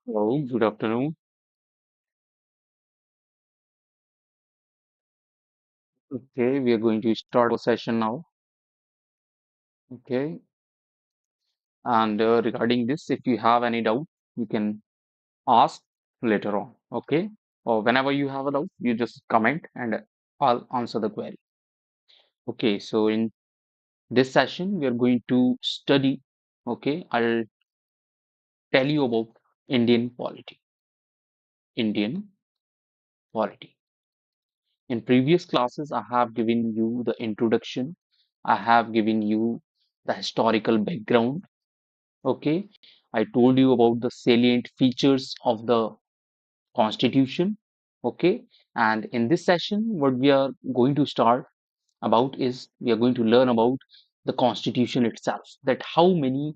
Hello, good afternoon. Okay, we are going to start our session now. Okay, and regarding this, if you have any doubt, you can ask later on. Okay, or whenever you have a doubt, you just comment and I'll answer the query. Okay, so in this session, we are going to study. Okay, I'll tell you about Indian polity. Indian polity. In previous classes, I have given you the introduction. I have given you the historical background. Okay, I told you about the salient features of the constitution. Okay, and in this session, what we are going to start about is we are going to learn about the constitution itself, that how many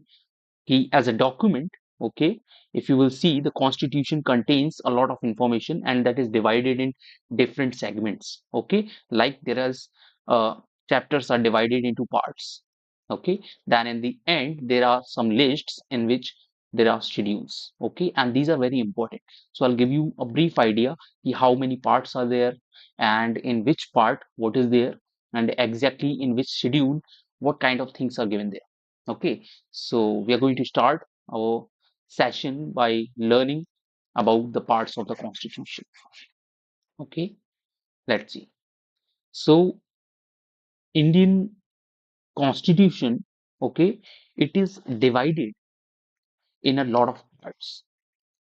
he as a document. Okay, if you will see, the constitution contains a lot of information and that is divided in different segments. Okay, like there is chapters are divided into parts. Okay, then in the end there are some lists in which there are schedules. Okay, and these are very important, so I'll give you a brief idea how many parts are there and in which part what is there and exactly in which schedule what kind of things are given there. Okay, so we are going to start our session by learning about the parts of the constitution. Okay, let's see. So Indian constitution, okay, it is divided in a lot of parts,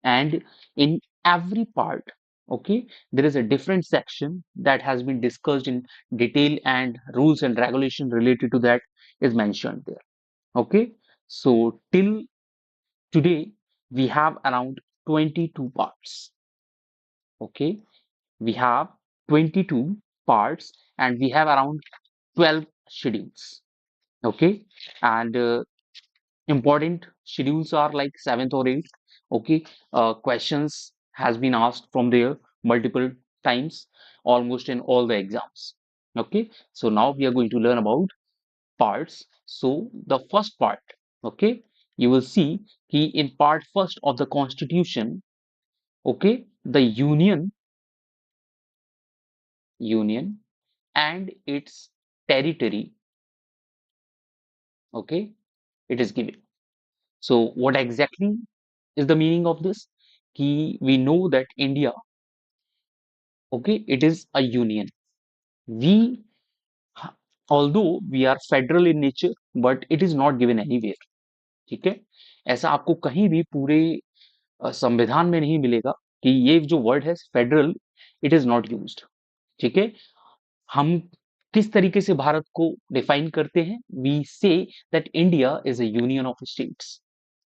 and in every part, okay, there is a different section that has been discussed in detail and rules and regulation related to that is mentioned there. Okay, so till today we have around 22 parts. Okay, we have 22 parts and we have around 12 schedules. Okay, and important schedules are like seventh or eighth. Okay, questions has been asked from there multiple times, almost in all the exams. Okay, so now we are going to learn about parts. So the first part, okay, you will see in part first of the constitution, okay, the union and its territory, okay, it is given. So what exactly is the meaning of this? We know that India, okay, it is a union. We, although we are federal in nature, but it is not given anywhere. ठीक है, ऐसा आपको कहीं भी पूरे संविधान में नहीं मिलेगा कि ये जो वर्ड है federal, it is not used. ठीक है, हम किस तरीके से भारत को डिफाइन करते हैं? We say that India is a union of states.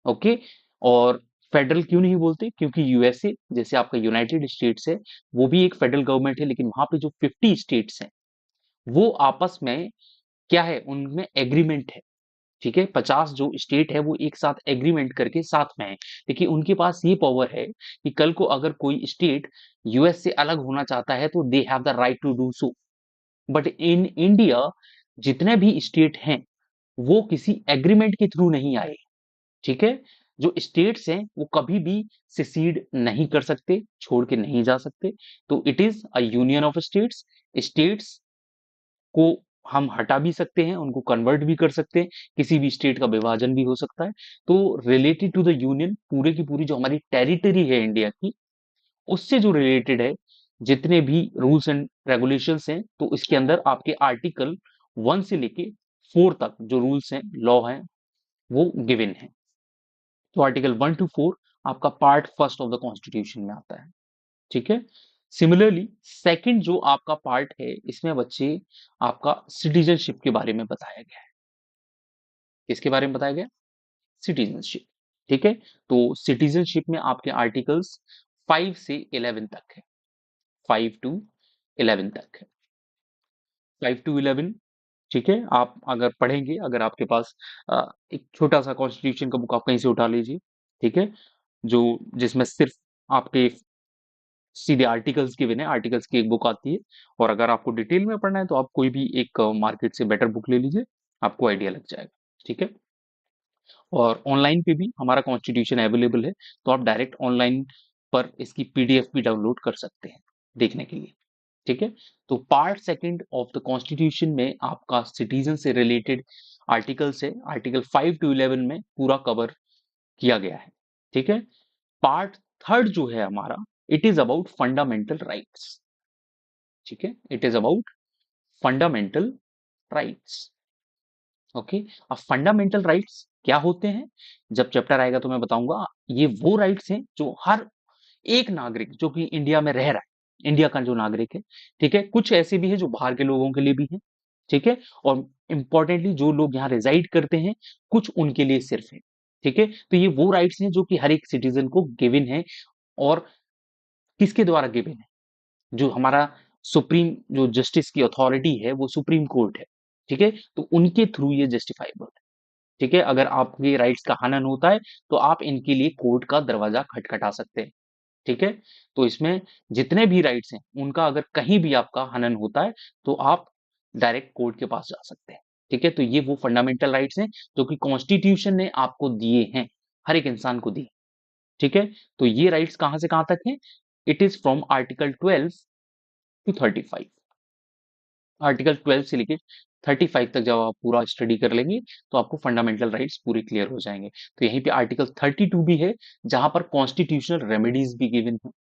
Okay, और फेडरल क्यों नहीं बोलते? क्योंकि यूएसए जैसे आपका यूनाइटेड स्टेट्स है, वो भी एक फेडरल गवर्नमेंट है, लेकिन वहां पे जो 50 स्टेट्स हैं वो आपस में क्या है, उनमें एग्रीमेंट है. ठीक है, 50 जो स्टेट है वो एक साथ एग्रीमेंट करके साथ में है. देखिए उनके पास ये पावर है कि कल को अगर कोई स्टेट यूएस से अलग होना चाहता है तो they have the right to do so. But in India जितने भी स्टेट हैं वो किसी एग्रीमेंट के थ्रू नहीं आए. ठीक है, जो स्टेट्स हैं वो कभी भी सिसीड नहीं कर सकते, छोड़ के नहीं जा सकते. तो it is a union of states. States को हम हटा भी सकते हैं, उनको कन्वर्ट भी कर सकते हैं, किसी भी स्टेट का विभाजन भी हो सकता है. तो रिलेटेड टू द यूनियन, पूरे की पूरी जो हमारी टेरिटरी है इंडिया की, उससे जो रिलेटेड है जितने भी रूल्स एंड रेगुलेशंस हैं, तो इसके अंदर आपके आर्टिकल 1 से लेके 4 तक जो रूल्स हैं, लॉ हैं, वो गिवन है. तो आर्टिकल 1 टू 4 आपका part first of the constitution में आता है. ठीक है, सिमिलरली सेकंड जो आपका पार्ट है, इसमें बच्चे आपका सिटीजनशिप के बारे में बताया गया है. किसके बारे में बताया गया? सिटीजनशिप. ठीक है, तो सिटीजनशिप में आपके आर्टिकल्स 5 से 11 तक है. 5 टू 11 तक है. 5 टू 11. ठीक है, आप अगर पढ़ेंगे, अगर आपके पास एक छोटा सा कॉन्स्टिट्यूशन का बुक आप कहीं से उठा लीजिए. ठीक है, जो जिसमें सिर्फ आपके सीधे आर्टिकल्स गिवन है, आर्टिकल्स की एक बुक आती है. और अगर आपको डिटेल में पढ़ना है तो आप कोई भी एक मार्केट से बेटर बुक ले लीजिए, आपको आइडिया लग जाएगा. ठीक है, और ऑनलाइन पे भी हमारा कॉन्स्टिट्यूशन अवेलेबल है, तो आप डायरेक्ट ऑनलाइन पर इसकी पीडीएफ भी डाउनलोड कर सकते हैं देखने के लिए। ठीक है, तो part second of the constitution में आपका सिटीजन से रिलेटेड आर्टिकल्स है, आर्टिकल 5 to 11 में पूरा कवर किया गया है। ठीक है, पार्ट थर्ड जो है हमारा, it is about fundamental rights. ठीक है, it is about fundamental rights. Okay, अब फंडामेंटल राइट्स क्या होते हैं, जब चैप्टर आएगा तो मैं बताऊंगा। ये वो राइट्स हैं जो हर एक नागरिक जो कि इंडिया में रह रहा है, इंडिया का जो नागरिक है, ठीक है, कुछ ऐसे भी है जो बाहर के लोगों के लिए भी है, ठीक है, और इंपॉर्टेंटली जो लोग यहाँ रिजाइड करते हैं, कुछ उनके लिए सिर्फ है। ठीक है, तो ये वो राइट्स हैं जो कि हर एक सिटीजन को गिवन है, और किसके द्वारा गिवन है, जो हमारा सुप्रीम जो जस्टिस की अथॉरिटी है वो सुप्रीम कोर्ट है। ठीक है, तो उनके थ्रू ये जस्टिफाइबल है। ठीक है, अगर आपके राइट्स का हनन होता है तो आप इनके लिए कोर्ट का दरवाजा खटखटा सकते हैं। ठीक है, तो इसमें जितने भी राइट्स हैं उनका अगर कहीं भी आपका हनन होता है तो आप डायरेक्ट कोर्ट के पास जा सकते हैं। ठीक है, तो ये वो फंडामेंटल राइट्स हैं जो कि कॉन्स्टिट्यूशन ने आपको दिए हैं, हर एक इंसान को दिए। ठीक है, तो ये राइट्स कहां से कहां तक हैं, it is from article 12 to 35। Article 12 से लेके 35 तक जब आप पूरा स्टडी कर लेंगे तो आपको फंडामेंटल राइट्स पूरे क्लियर हो जाएंगे। तो यहीं पे आर्टिकल 32 भी है जहां पर कॉन्स्टिट्यूशनल रेमेडीज भी गिवन है।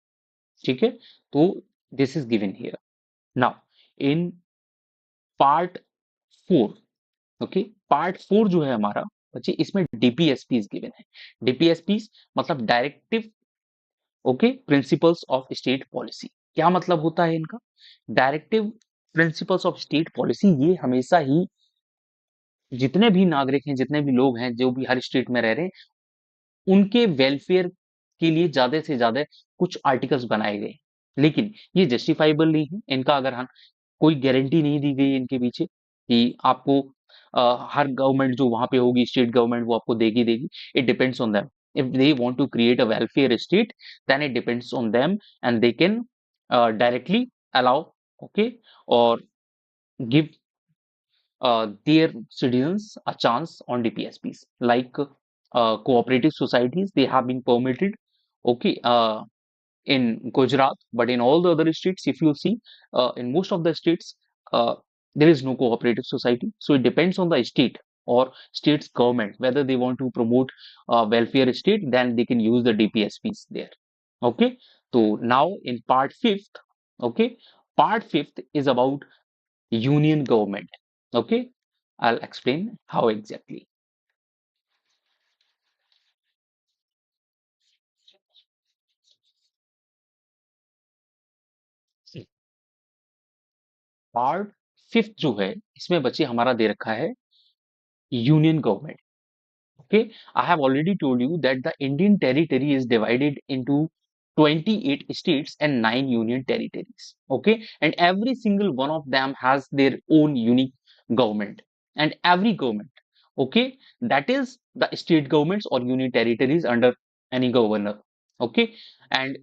ठीक है, तो this is given here now in part 4। Okay, part 4 जो है हमारा बच्चे, इसमें डीपीएसपीज गिवन है। डीपीएसपीज मतलब directive, okay, principles of state policy. क्या मतलब होता है इनका, directive principles of state policy, ये हमेशा ही जितने भी नागरिक हैं, जितने भी लोग हैं जो भी हर स्टेट में रह रहे हैं, उनके वेलफेयर के लिए ज्यादा से ज्यादा कुछ आर्टिकल्स बनाए गए, लेकिन ये जस्टिफाइबल नहीं है। इनका अगर हम कोई गारंटी नहीं दी गई इनके पीछे कि आपको हर गवर्नमेंट जो वहां पे होगी, स्टेट गवर्नमेंट, वो आपको देगी देगी। It depends on them, if they want to create a welfare state, then it depends on them, and they can directly allow, okay, और give their citizens a chance on DPSPs. Like cooperative societies, they have been permitted, okay, in Gujarat, but in all the other states, if you see, in most of the states, there is no cooperative society. So it depends on the state or state's government whether they want to promote welfare state, then they can use the DPSPs there. Okay, so now in part fifth, okay, part fifth is about union government. Okay, I'll explain how exactly. Part fifth जो है, इसमें बच्चे हमारा दे रखा है union government. Okay, I have already told you that the Indian territory is divided into 28 states and 9 union territories. Okay, and every single one of them has their own unique government, and every government, okay, that is the state governments or union territories under any governor. Okay, and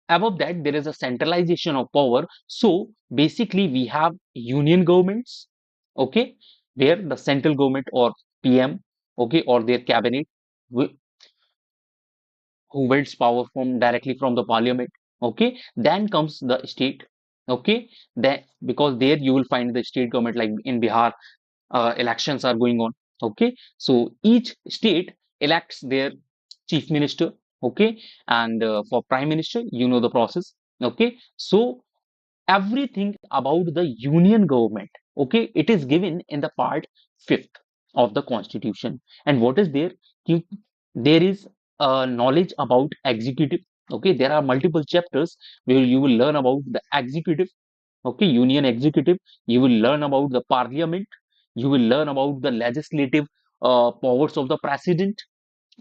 above that there is a centralization of power. So basically we have union governments, okay, where the central government or PM, okay, or their cabinet, who wields power from directly from the parliament. Okay, then comes the state. Okay, then because there you will find the state government, like in Bihar, elections are going on. Okay, so each state elects their chief minister. Okay, and for prime minister, you know the process. Okay, so everything about the union government, okay, it is given in the part fifth of the constitution. And what is there, there is knowledge about executive. Okay, there are multiple chapters where you will learn about the executive, okay, union executive. You will learn about the parliament, you will learn about the legislative powers of the president.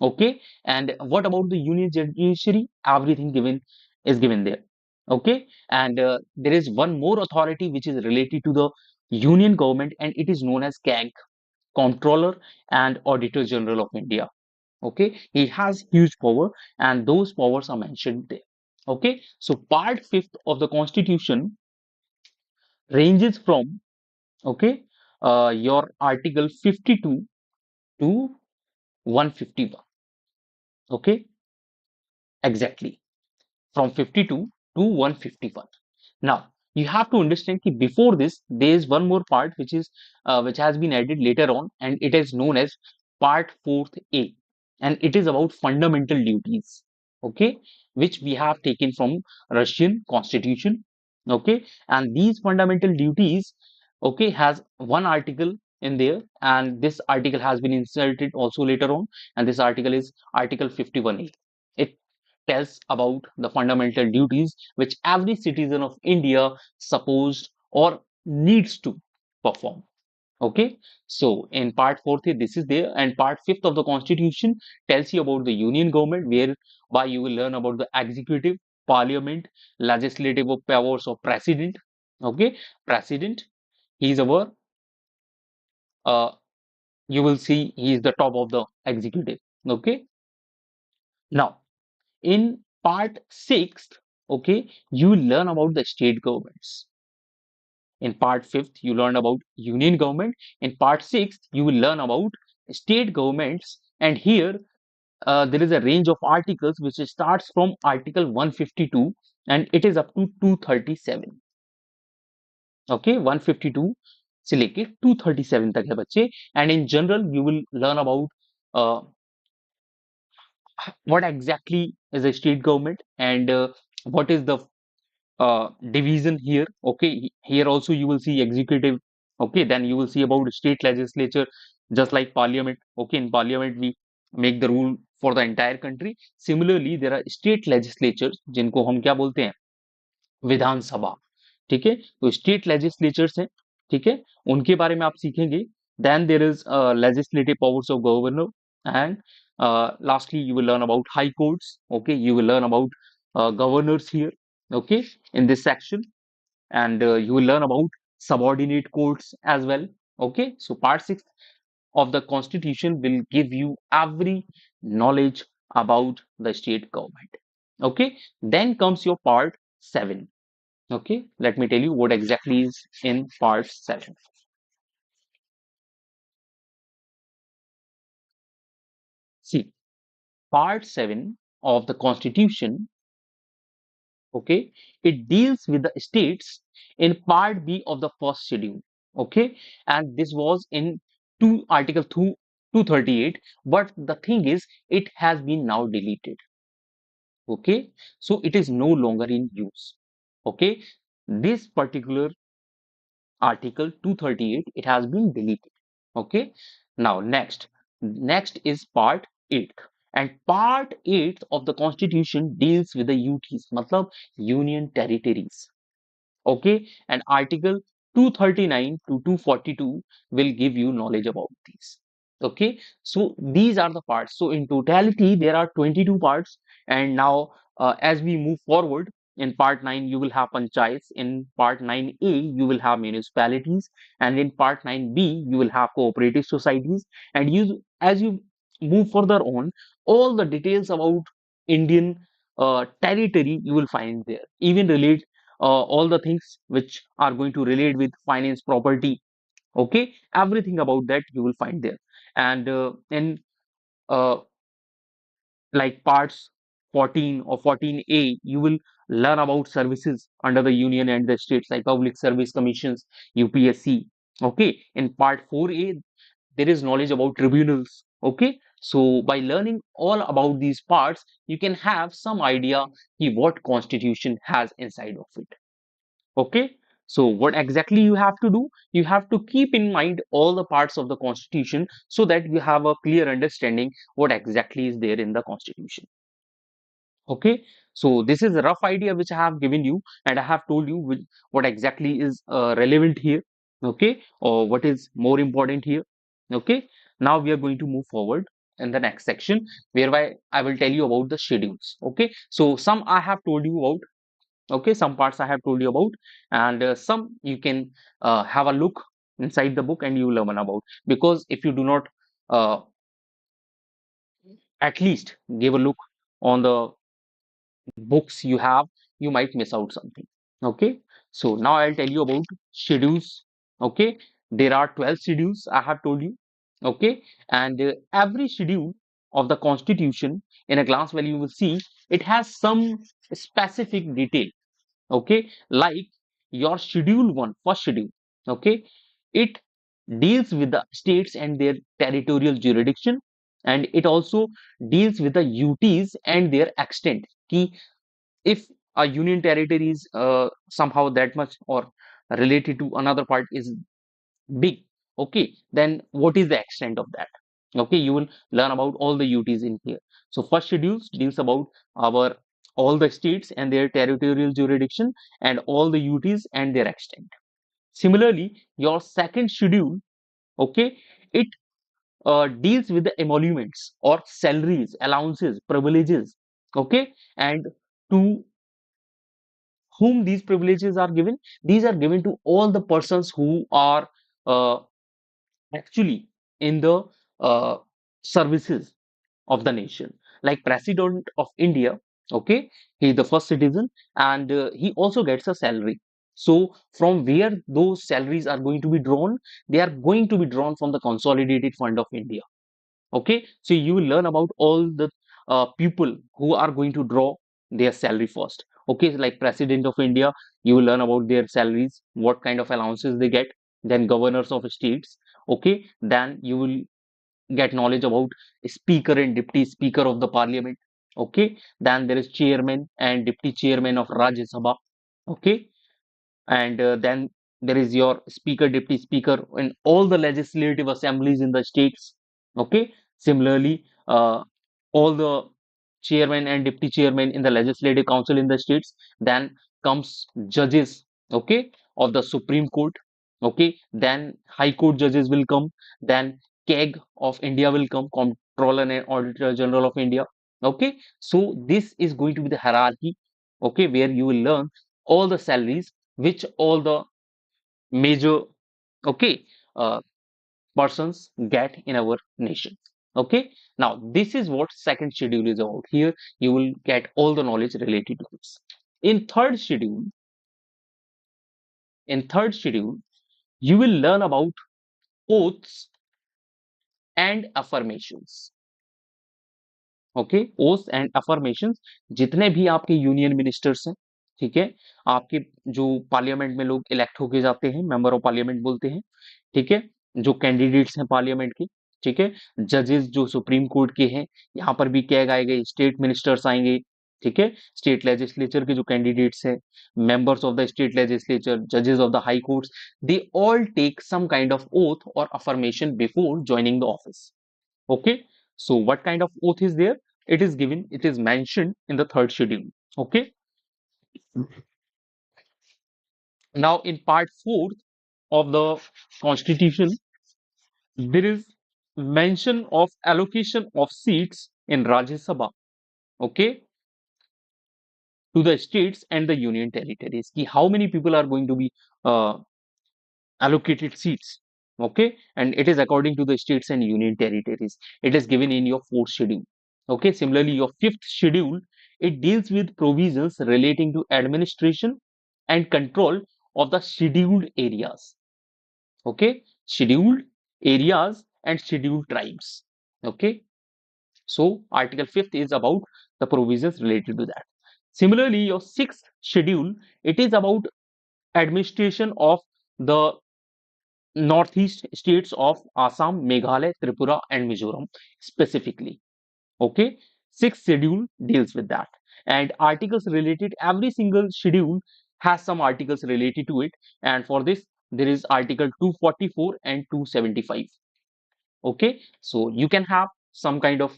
Okay, and what about the union judiciary, everything given is given there. Okay, and there is one more authority which is related to the union government, and it is known as CAG, Comptroller and Auditor General of India. Okay, he has huge power, and those powers are mentioned there. Okay, so part fifth of the constitution ranges from, okay, your article 52 to 151. Okay, exactly. From 52 to 151. Now, you have to understand that before this, there is one more part which has been added later on, and it is known as Part 4th A, and it is about fundamental duties. Okay, which we have taken from Russian Constitution. Okay, and these fundamental duties, okay, has one article in there, and this article has been inserted also later on, and this article is Article 51A. It tells about the fundamental duties which every citizen of India supposed or needs to perform. Okay, so in part fourth, this is there, and part fifth of the Constitution tells you about the union government, whereby you will learn about the executive, parliament, legislative powers of president. Okay, president, he is our, uh, you will see he is the top of the executive. Okay, now in part sixth, okay, you learn about the state governments. In part fifth, you learn about union government. In part sixth, you will learn about state governments. And here, there is a range of articles which starts from Article 152 and it is up to 237. Okay, 152 से लेके 237 तक है बच्चे. And in general, you will learn about uh, what exactly is a state government and what is the division here. Okay, here also you will see executive. Okay, then you will see about state legislature, just like parliament. Okay, in parliament we make the rule for the entire country. Similarly, there are state legislatures जिनको हम क्या बोलते हैं, विधानसभा. ठीक है, तो state legislatures हैं. ठीक है, उनके बारे में आप सीखेंगे. Then there is legislative powers of governor, and lastly you will learn about high courts. Okay, you will learn about governors here. Okay, in this section, and you will learn about subordinate courts as well. Okay, so part 6 of the constitution will give you every knowledge about the state government. Okay, then comes your part 7. Okay, let me tell you what exactly is in part 7. See, part 7 of the constitution, okay, it deals with the states in part B of the first schedule. Okay, and this was in article 238, but the thing is it has been now deleted. Okay, so it is no longer in use. Okay, this particular article 238, it has been deleted. Okay, now next is part 8, and part 8 of the constitution deals with the UTs, matlab union territories. Okay, and article 239 to 242 will give you knowledge about these. Okay, so these are the parts. So in totality there are 22 parts, and now as we move forward, in part 9 you will have panchayats, in part 9A you will have municipalities, and in part 9B you will have cooperative societies. And you, as you move further on, all the details about Indian territory you will find there, even relate all the things which are going to relate with finance, property. Okay, everything about that you will find there. And in uh, like parts 14 or 14A, you will learn about services under the union and the states, like public service commissions, UPSC. Okay, in part 4A there is knowledge about tribunals. Okay, so by learning all about these parts you can have some idea what constitution has inside of it. Okay, so what exactly you have to do? You have to keep in mind all the parts of the constitution so that you have a clear understanding what exactly is there in the constitution. Okay, so this is a rough idea which I have given you, and I have told you what exactly is relevant here. Okay, or what is more important here. Okay, now we are going to move forward in the next section, whereby I will tell you about the schedules. Okay, so some I have told you about. Okay, some parts I have told you about, and some you can have a look inside the book and you will learn about. Because if you do not uh, at least give a look on the books you have, you might miss out something. Okay, so now I'll tell you about schedules. Okay, there are 12 schedules I have told you. Okay, and every schedule of the constitution in a glance value you will see it has some specific detail. Okay, like your schedule one, first schedule. Okay, it deals with the states and their territorial jurisdiction, and it also deals with the UTs and their extent. Ki if a union territory is somehow that much or related to another part is big, okay, then what is the extent of that? Okay, you will learn about all the UTs in here. So first schedule deals about our all the states and their territorial jurisdiction and all the UTs and their extent. Similarly, your second schedule, okay, it deals with the emoluments or salaries, allowances, privileges, okay, and to whom these privileges are given? These are given to all the persons who are uh, actually in the uh, services of the nation, like president of India. Okay, he is the first citizen, and he also gets a salary. So from where those salaries are going to be drawn? They are going to be drawn from the consolidated fund of India. Okay, so you will learn about all the people who are going to draw their salary first. Okay, so like president of India, you will learn about their salaries, what kind of allowances they get. Then governors of states. Okay, then you will get knowledge about speaker and deputy speaker of the parliament. Okay, then there is chairman and deputy chairman of Rajya Sabha. Okay, and then there is your speaker, deputy speaker in all the legislative assemblies in the states. Okay, similarly, all the chairman and deputy chairman in the legislative council in the states. Then comes judges, okay, of the Supreme Court. Okay, then high court judges will come. Then KEG of India will come, Comptroller and Auditor General of India. Okay, so this is going to be the hierarchy. Okay, where you will learn all the salaries which all the major, okay, uh, persons get in our nation. Okay, now this is what second schedule is about. Here you will get all the knowledge related to this. In third schedule, in third schedule, you will learn about oaths and affirmations. Okay, oath and affirmations, जितने भी आपके union ministers हैं, ठीक है, आपके जो parliament में लोग इलेक्ट होके जाते हैं, मेंबर ऑफ पार्लियामेंट बोलते हैं, ठीक है, जो कैंडिडेट्स हैं पार्लियामेंट के, ठीक है, जजेस जो सुप्रीम कोर्ट के हैं, यहाँ पर भी क्या आएंगे, स्टेट मिनिस्टर्स आएंगे, ठीक है, स्टेट लेजिस्लेचर के जो कैंडिडेट्स हैं, members of the state legislature, जजेस of the high courts, they all take some kind of oath और affirmation before joining the office. Okay, so what kind of oath is there? It is given, it is mentioned in the third schedule. Okay, now in part fourth of the constitution, there is mention of allocation of seats in Rajya Sabha. Okay, to the states and the union territories. Ki how many people are going to be uh, allocated seats? Okay, and it is according to the states and union territories. It is given in your fourth schedule. Okay, similarly, your fifth schedule, it deals with provisions relating to administration and control of the scheduled areas. Okay, scheduled areas and scheduled tribes. Okay, so article 5th is about the provisions related to that. Similarly, your sixth schedule, it is about administration of the northeast states of Assam, Meghalaya, Tripura, and Mizoram specifically. Okay, sixth schedule deals with that, and articles related. Every single schedule has some articles related to it, and for this there is article 244 and 275. Okay, so you can have some kind of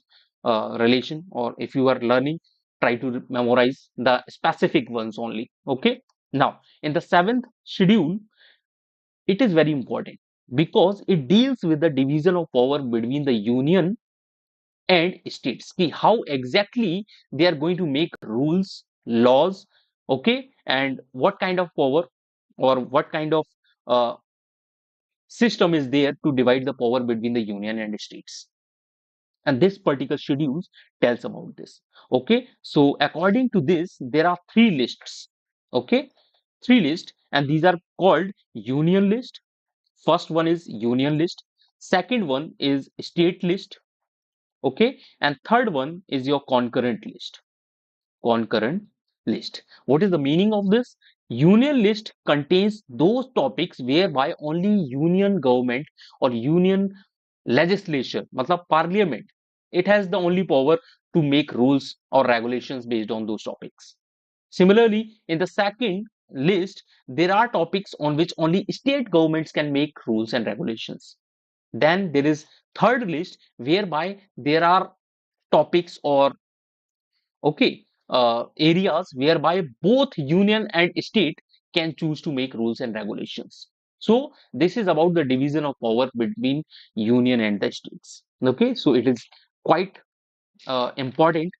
relation, or if you are learning, try to memorize the specific ones only. Okay, now in the seventh schedule, it is very important because it deals with the division of power between the union and states. Ki how exactly they are going to make rules, laws, okay, and what kind of power or what kind of uh, system is there to divide the power between the union and states. And this particular schedule tells about this. Okay, so according to this, there are three lists. Okay, three lists, and these are called union list. First one is union list, second one is state list, okay, and third one is your concurrent list. Concurrent list. What is the meaning of this? Union list contains those topics whereby only union government or union legislature, matlab parliament, it has the only power to make rules or regulations based on those topics. Similarly, in the second list, there are topics on which only state governments can make rules and regulations. Then there is third list whereby there are topics or okay areas whereby both union and state can choose to make rules and regulations. So this is about the division of power between union and the states. Okay, so it is quite important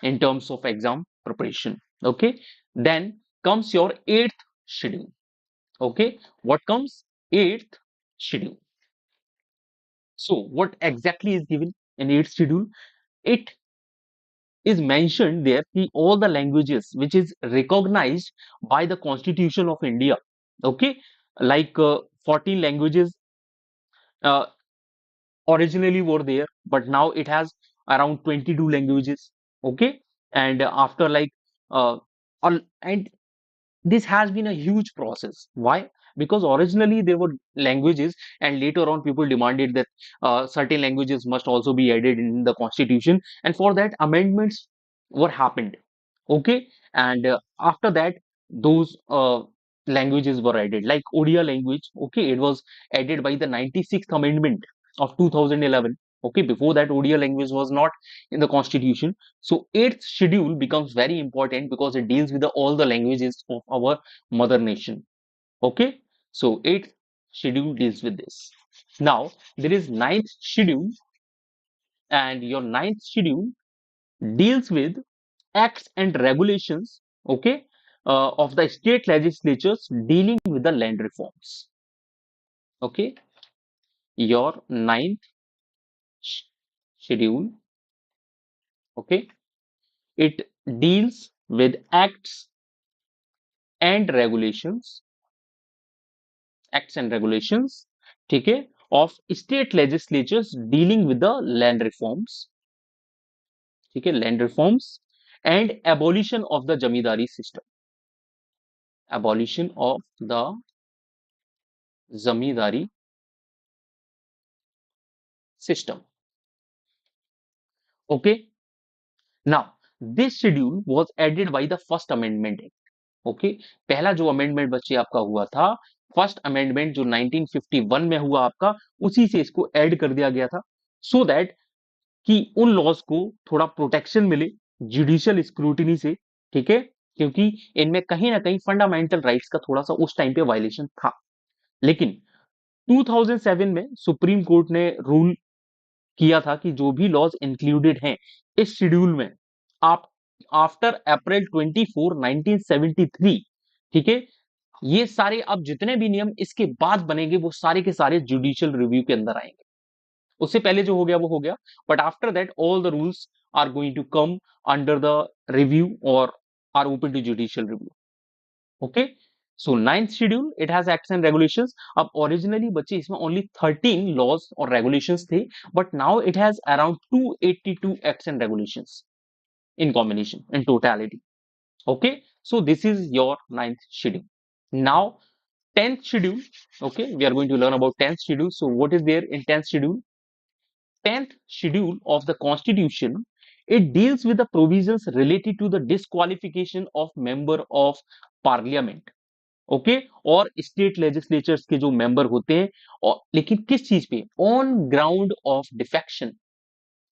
in terms of exam preparation. Okay, then comes your eighth schedule. Okay, what comes? Eighth schedule. So what exactly is given in eighth schedule? It is mentioned there all the languages which is recognized by the Constitution of India. Okay, like 14 languages uh, originally were there, but now it has around 22 languages. Okay, and after like and this has been a huge process. Why? Because originally there were languages, and later on people demanded that certain languages must also be added in the constitution, and for that amendments were happened. Okay, and after that those languages were added, like Odia language. Okay, it was added by the 96th amendment of 2011. Okay, before that Odia language was not in the constitution. So eighth schedule becomes very important because it deals with all the languages of our mother nation. Okay, so eighth schedule deals with this. Now there is ninth schedule, and your ninth schedule deals with acts and regulations. Okay, of the state legislatures dealing with the land reforms. Okay, your ninth sch- schedule. Okay, it deals with acts and regulations, acts and regulations, ठीक है, of state legislatures dealing with the land reforms, ठीक है, land reforms and abolition of the zamindari system, abolition of the zamindari system. Okay, now this schedule was added by the first amendment act. Okay, पहला जो amendment बच्चे आपका हुआ था, first amendment जो 1951 में हुआ आपका, उसी से इसको ऐड कर दिया गया था, सो दैट कि उन लॉज को थोड़ा प्रोटेक्शन मिले जुडिशियल स्क्रूटिनी से, ठीक है, क्योंकि इनमें कहीं ना कहीं फंडामेंटल राइट्स का थोड़ा सा उस टाइम पे वायलेशन था। लेकिन 2007 में सुप्रीम कोर्ट ने रूल किया था कि जो भी लॉज इंक्लूडेड हैं इस शेड्यूल में, आप आफ्टर अप्रैल 24 1973, ठीक है, ये सारे अब जितने भी नियम इसके बाद बनेंगे वो सारे के सारे जुडिशियल रिव्यू के अंदर आएंगे। उससे पहले जो हो गया वो हो गया, but after that all the rules are going to come under the review और are open to judicial review. Okay, so ninth schedule it has acts and regulations. अब ओरिजिनली बच्चे इसमें ओनली 13 लॉज और रेगुलेशंस थे, but now it has around 282 acts and regulations in combination, in totality. Okay, so this is your ninth schedule. Now 10th schedule. Okay, we are going to learn about 10th schedule. So what is there in 10th schedule? 10th schedule of the constitution, it deals with the provisions related to the disqualification of member of parliament. Okay, और state legislatures के जो member होते हैं, और लेकिन किस चीज पे? On ground of defection,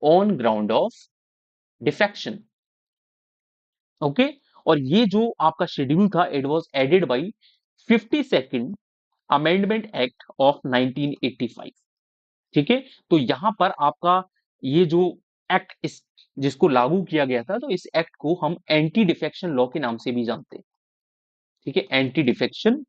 on ground of defection. Okay, और ये जो आपका शेड्यूल था it was added by 52nd amendment act of 1985। ठीक है, तो यहां पर आपका ये जो एक्ट इस जिसको लागू किया गया था, तो इस एक्ट को हम एंटी डिफेक्शन लॉ के नाम से भी जानते हैं। ठीक है, एंटी डिफेक्शन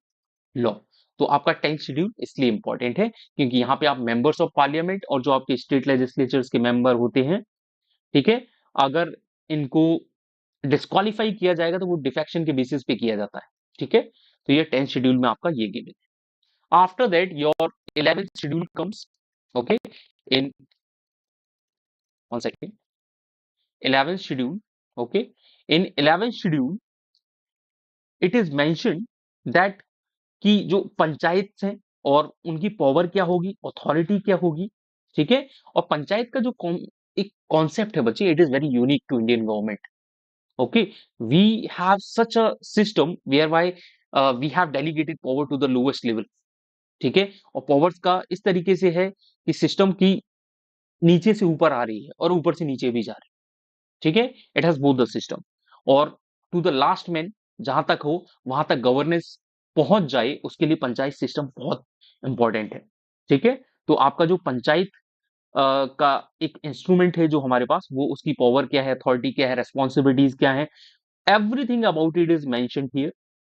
लॉ। तो आपका 10th शेड्यूल इसलिए इंपॉर्टेंट है क्योंकि यहाँ पे आप मेंबर्स ऑफ पार्लियामेंट और जो आपके स्टेट लेजिस्लेचर्स के मेंबर होते हैं, ठीक है, अगर इनको डिस्क्वालीफाई किया जाएगा तो वो डिफेक्शन के बेसिस पे किया जाता है। ठीक है, तो ये 10th शेड्यूल में आपका ये गिवन है। After that your 11th schedule comes. Okay, in 1 second, 11th schedule. Okay, in 11th schedule it is mentioned that कि जो पंचायत हैं और उनकी पावर क्या होगी, अथॉरिटी क्या होगी, ठीक है। और पंचायत का जो एक कॉन्सेप्ट है बच्चे, it is very unique to Indian government. Okay, we have such a system whereby we have delegated power to the lowest level, ठीक है। और पावर्स का इस तरीके से है कि सिस्टम की नीचे से ऊपर आ रही है और ऊपर से नीचे भी जा रही है, ठीक है। It has both the system. और टू द लास्ट मैन, जहां तक हो वहां तक गवर्नेंस पहुंच जाए, उसके लिए पंचायत सिस्टम बहुत इंपॉर्टेंट है, ठीक है। तो आपका जो पंचायत का एक इंस्ट्रूमेंट है जो हमारे पास, वो उसकी पावर क्या है, अथॉरिटी क्या है, रेस्पॉन्सिबिलिटीज क्या है, everything about it is mentioned here,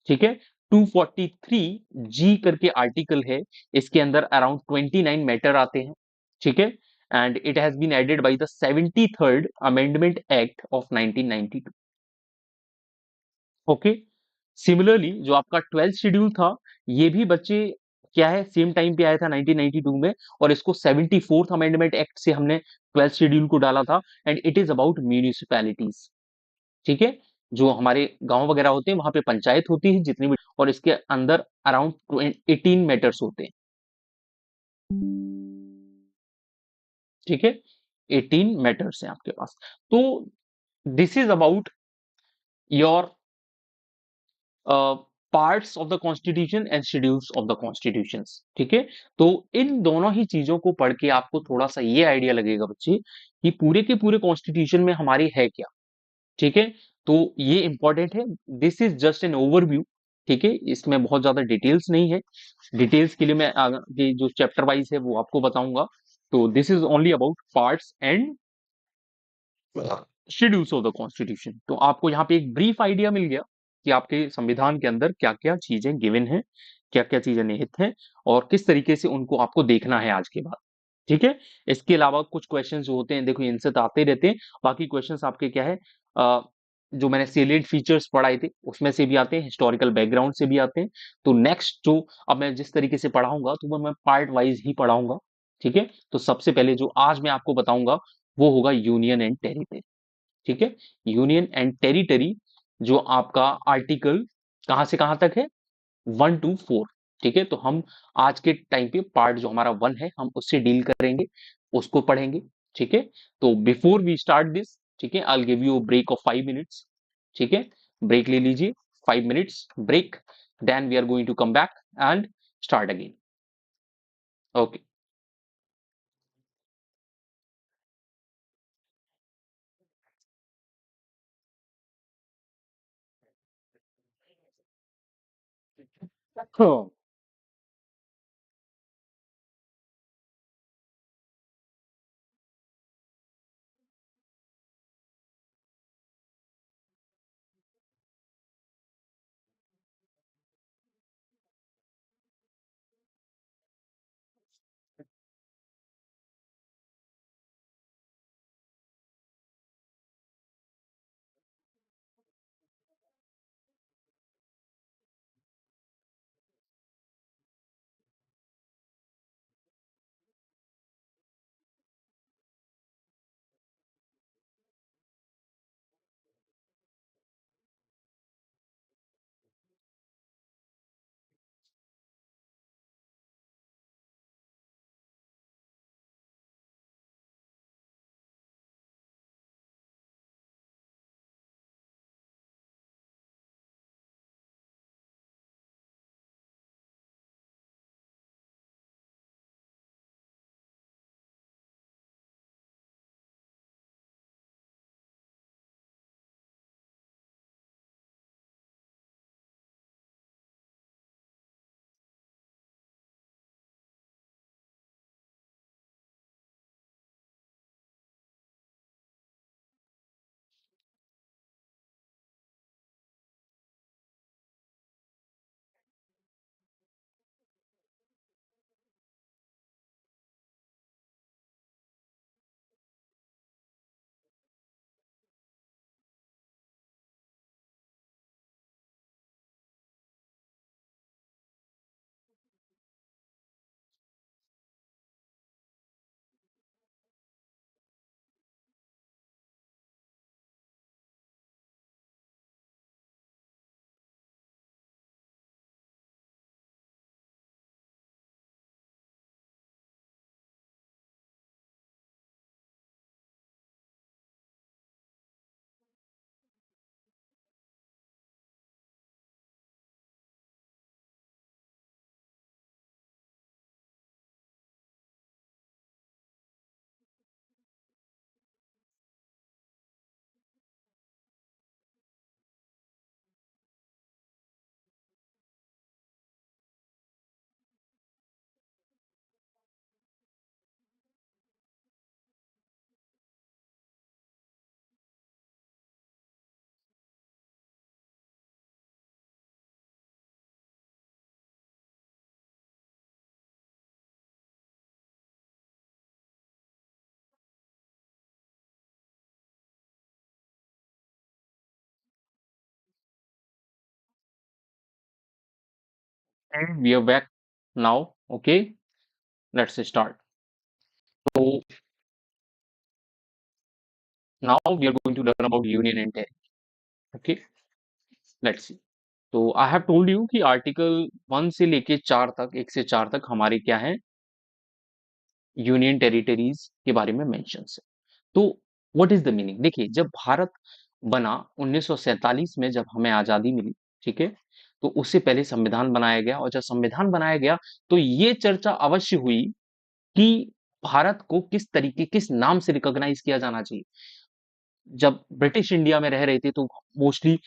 ठीक है। 243 जी करके आर्टिकल है, इसके अंदर अराउंड 29 मैटर आते हैं, ठीक है। And it has been added by the 73rd amendment act of 1992। Okay, similarly जो आपका 12th शेड्यूल था, ये भी बच्चे क्या है, सेम टाइम पे आया था 1992 में, और इसको 74th अमेंडमेंट एक्ट से हमने 12th शेड्यूल को डाला था। And it is about municipalities, ठीक है। जो हमारे गांव वगैरह होते हैं वहां पे पंचायत होती है जितनी भी, और इसके अंदर अराउंड 18 मैटर्स होते हैं, ठीक है। 18 मैटर्स हैं आपके पास। तो this is about your parts of the constitution and schedules of the constitution, ठीक है। तो इन दोनों ही चीजों को पढ़ के आपको थोड़ा सा ये आइडिया लगेगा बच्चे कि पूरे के पूरे कॉन्स्टिट्यूशन में हमारे है क्या, ठीक है। तो ये इंपॉर्टेंट है, this is just an overview, ठीक है। इसमें बहुत ज्यादा डिटेल्स नहीं है, डिटेल्स के लिए मैं आगे जो चैप्टर वाइज है वो आपको बताऊंगा। तो this is only about parts and schedules of the constitution. तो आपको यहाँ पे एक ब्रीफ आइडिया मिल गया कि आपके संविधान के अंदर क्या क्या चीजें गिवन हैं, क्या क्या चीजें निहित हैं, और किस तरीके से उनको आपको देखना है आज के बाद, ठीक है। इसके अलावा कुछ क्वेश्चंस जो होते हैं, देखो इनसे तो आते रहते हैं, बाकी क्वेश्चंस आपके क्या है, जो मैंने सेलिएंट फीचर्स पढ़ाए थे उसमें से भी आते हैं, हिस्टोरिकल बैकग्राउंड से भी आते हैं। तो नेक्स्ट जो अब मैं जिस तरीके से पढ़ाऊंगा, तो वो मैं पार्ट वाइज ही पढ़ाऊंगा, ठीक है। तो सबसे पहले जो आज मैं आपको बताऊंगा वो होगा यूनियन एंड टेरिटरी, ठीक है। यूनियन एंड टेरिटरी, जो आपका आर्टिकल कहां से कहां तक है, 1 to 4, ठीक है। तो हम आज के टाइम पे पार्ट जो हमारा 1 है हम उससे डील करेंगे, उसको पढ़ेंगे, ठीक है। तो बिफोर वी स्टार्ट दिस, ठीक है, I give you break of 5 minutes, ठीक है। ब्रेक ले लीजिए, 5 minutes break, then we are going to come back and start again. Okay. And we are back now. Okay, let's start. So now we are going to learn about union and territory. Okay, let's see. तो I have told you कि article 1 से लेके 4 तक 1 से 4 तक हमारे क्या है, यूनियन टेरिटरीज के बारे में मेंशन है। तो व्हाट इज द मीनिंग? देखिए, जब भारत बना 1947 में, जब हमें आजादी मिली, ठीक है, तो उससे पहले संविधान बनाया गया, और जब संविधान बनाया गया तो ये चर्चा अवश्य हुई कि भारत को किस तरीके, किस नाम से रिकॉग्नाइज किया जाना चाहिए। जब ब्रिटिश इंडिया में रह रहे थे तो मोस्टली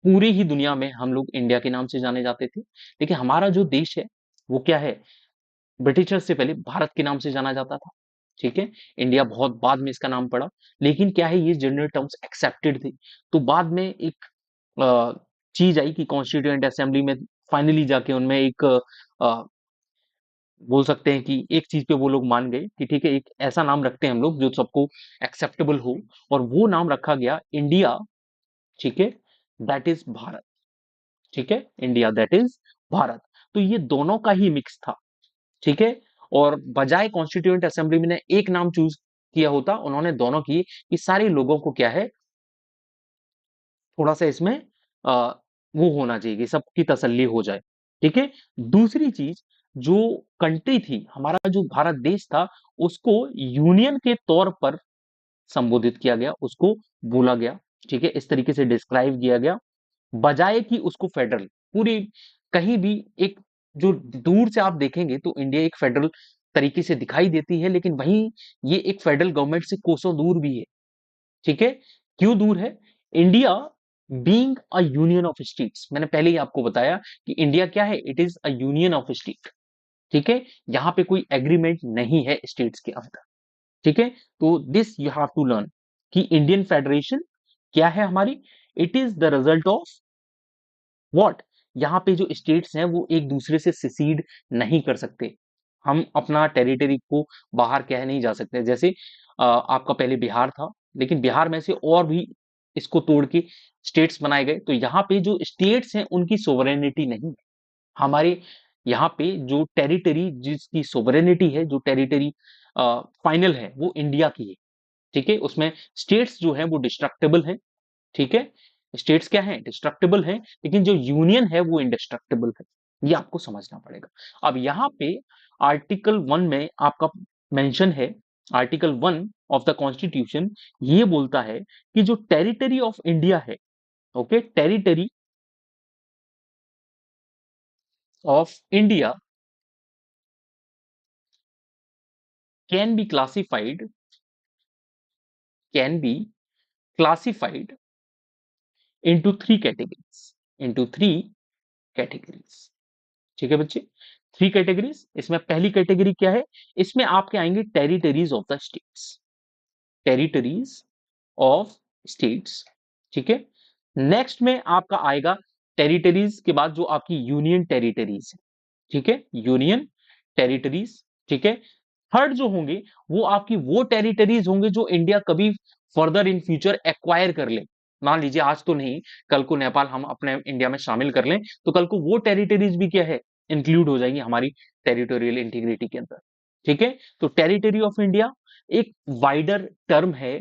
पूरी ही दुनिया में हम लोग इंडिया के नाम से जाने जाते थे, लेकिन हमारा जो देश है वो क्या है, ब्रिटिशर्स से पहले भारत के नाम से जाना जाता था। ठीक है, इंडिया बहुत बाद में इसका नाम पड़ा, लेकिन क्या है, ये जनरल टर्म्स एक्सेप्टेड थे। तो बाद में एक चीज आई कि कॉन्स्टिट्यूएंट असेंबली में फाइनली जाके उनमें एक बोल सकते हैं कि एक चीज पे वो लोग मान गए कि ठीक है, एक ऐसा नाम रखते हैं हम लोग जो सबको एक्सेप्टेबल हो, और वो नाम रखा गया इंडिया। ठीक है, दैट इज भारत। ठीक है, इंडिया दैट इज भारत। तो ये दोनों का ही मिक्स था। ठीक है, और बजाय कॉन्स्टिट्यूएंट असेंबली ने एक नाम चूज किया होता, उन्होंने दोनों की, कि सारे लोगों को क्या है, थोड़ा सा इसमें आ, वो होना चाहिए कि सबकी तसल्ली हो जाए। ठीक है, दूसरी चीज, जो कंट्री थी, हमारा जो भारत देश था, उसको यूनियन के तौर पर संबोधित किया गया, उसको बोला गया। ठीक है, इस तरीके से डिस्क्राइब किया गया, बजाय कि उसको फेडरल, पूरी कहीं भी एक, जो दूर से आप देखेंगे तो इंडिया एक फेडरल तरीके से दिखाई देती है, लेकिन वहीं ये एक फेडरल गवर्नमेंट से कोसों दूर भी है। ठीक है, क्यों दूर है? India being a union of states, मैंने पहले ही आपको बताया कि इंडिया क्या है, it is a union of state. ठीक है, यहां पे कोई एग्रीमेंट नहीं है स्टेट्स के अंदर। ठीक है, तो this you have to learn कि इंडियन फेडरेशन क्या है हमारी, it is the result of what, यहाँ पे जो स्टेट्स हैं वो एक दूसरे से सिसीड नहीं कर सकते। हम अपना टेरिटरी को बाहर कह नहीं जा सकते। जैसे आपका पहले बिहार था, लेकिन बिहार में से और भी इसको तोड़ के स्टेट्स बनाए गए, तो यहाँ पे जो स्टेट्स हैं उनकी सोवरेनिटी नहीं है। हमारे यहाँ पे जो टेरिटरी जिसकी सोवरेनिटी है, जो टेरिटरी फाइनल है, वो इंडिया की है। ठीक है, उसमें स्टेट्स जो है वो डिस्ट्रक्टेबल है। ठीक है, स्टेट्स क्या है, डिस्ट्रक्टिबल है, लेकिन जो यूनियन है वो इंडिस्ट्रक्टिबल है। ये आपको समझना पड़ेगा। अब यहाँ पे आर्टिकल 1 में आपका मेंशन है, आर्टिकल 1 ऑफ द कॉन्स्टिट्यूशन ये बोलता है कि जो टेरिटरी ऑफ इंडिया है, okay, territory of India can be classified, can be classified into three categories, into three categories. ठीक है बच्चे, थ्री कैटेगरीज। इसमें पहली कैटेगरी क्या है, इसमें आपके आएंगे territories of the states, territories of states. ठीक है, नेक्स्ट में आपका आएगा टेरिटरीज के बाद जो आपकी यूनियन टेरिटरीज है। ठीक है, यूनियन टेरिटरीज। ठीक है, थर्ड जो होंगे वो आपकी वो टेरिटरीज होंगे जो इंडिया कभी फर्दर इन फ्यूचर एक्वायर कर ले। मान लीजिए आज तो नहीं, कल को नेपाल हम अपने इंडिया में शामिल कर लें, तो कल को वो टेरिटरीज भी क्या है, इंक्लूड हो जाएंगी हमारी टेरिटोरियल इंटीग्रिटी के अंदर। ठीक है, तो टेरिटरी ऑफ इंडिया एक वाइडर टर्म है,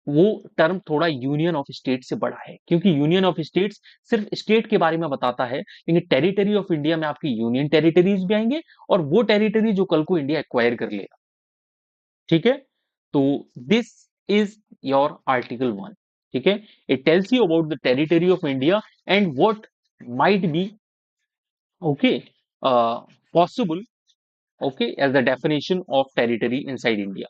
वो टर्म थोड़ा यूनियन ऑफ स्टेट से बड़ा है, क्योंकि यूनियन ऑफ स्टेट्स सिर्फ स्टेट के बारे में बताता है, लेकिन टेरिटरी ऑफ इंडिया में आपकी यूनियन टेरिटरीज भी आएंगे, और वो टेरिटरी जो कल को इंडिया एक्वायर कर लेगा। ठीक है, तो दिस इज योर आर्टिकल 1। ठीक है, it tells you about the territory of India and what might be, okay, possible, okay, as the definition of territory inside India.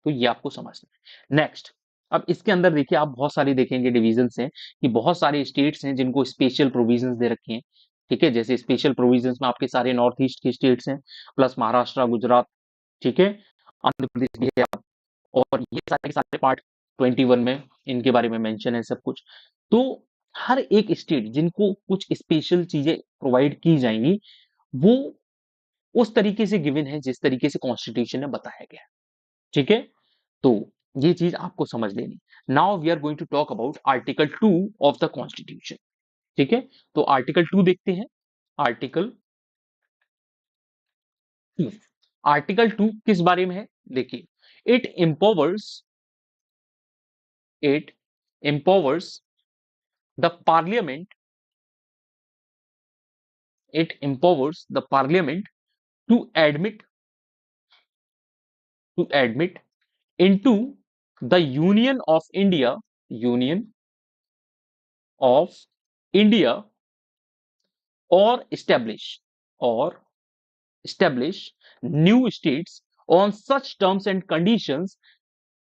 तो ये आपको समझना है। नेक्स्ट, अब इसके अंदर देखिए, आप बहुत सारी देखेंगे डिविजन्स हैं, कि बहुत सारे स्टेट्स हैं जिनको स्पेशल प्रोविजंस दे रखे हैं। ठीक है, जैसे स्पेशल प्रोविजंस में आपके सारे नॉर्थ ईस्ट के स्टेट्स हैं, प्लस महाराष्ट्र, गुजरात, ठीक है, आंध्र प्रदेश भी है, और ये सारे के सारे पार्ट 21 में इनके बारे में मेंशन है सब कुछ। तो हर एक स्टेट जिनको कुछ स्पेशल चीजें प्रोवाइड की जाएंगी, वो उस तरीके से गिवन है जिस तरीके से कॉन्स्टिट्यूशन में बताया गया है। ठीक है, तो ये चीज आपको समझ लेनी। Now we are going to talk about article 2 of the constitution. ठीक है, तो आर्टिकल 2 देखते हैं। आर्टिकल 2। आर्टिकल 2 किस बारे में है? देखिए, it empowers the parliament it empowers the parliament to admit into the Union of India or or establish new states on such terms and conditions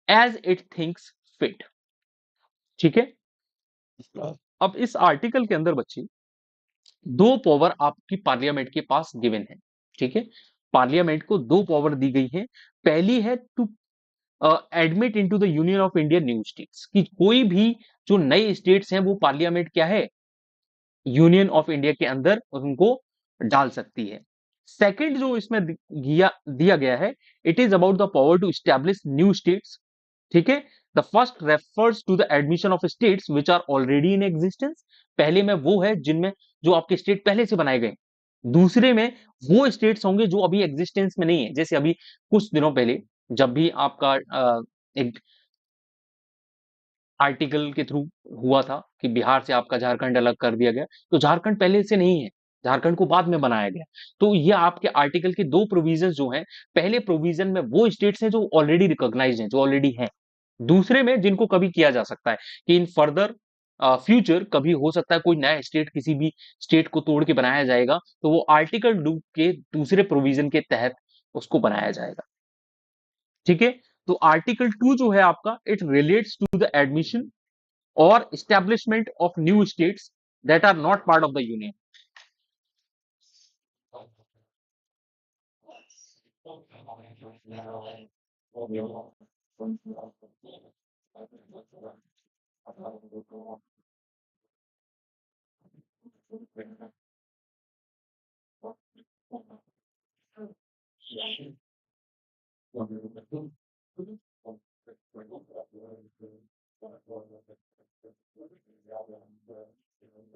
as it thinks fit। ठीक है। अब इस article के अंदर बच्चे दो पावर आपकी parliament के पास गिवन है। ठीक है, पार्लियामेंट को दो पावर दी गई है। पहली है to admit into the union of India new states, कि कोई भी जो नए स्टेट्स हैं वो पार्लियामेंट क्या है, यूनियन ऑफ इंडिया के अंदर उनको डाल सकती है। सेकंड जो इसमें दिया गया है, it is about the power to establish new states. ठीक है, the first refers to the admission of states which are already in existence. पहले में वो है जिनमें जो आपके स्टेट पहले से बनाए गए। दूसरे में वो स्टेट्स होंगे जो अभी एग्जिस्टेंस में नहीं है। जैसे अभी कुछ दिनों पहले जब भी आपका एक आर्टिकल के थ्रू हुआ था कि बिहार से आपका झारखंड अलग कर दिया गया, तो झारखंड पहले से नहीं है, झारखंड को बाद में बनाया गया। तो ये आपके आर्टिकल के दो प्रोविजन जो हैं, पहले प्रोविजन में वो स्टेट्स हैं जो ऑलरेडी रिकॉग्नाइज्ड हैं, जो ऑलरेडी हैं। दूसरे में जिनको कभी किया जा सकता है कि इन फर्दर फ्यूचर कभी हो सकता है कोई नया स्टेट किसी भी स्टेट को तोड़ के बनाया जाएगा, तो वो आर्टिकल 2 के दूसरे प्रोविजन के तहत उसको बनाया जाएगा। ठीक है, तो आर्टिकल 2 जो है आपका, it relates to the admission or establishment of new states that are not part of the union।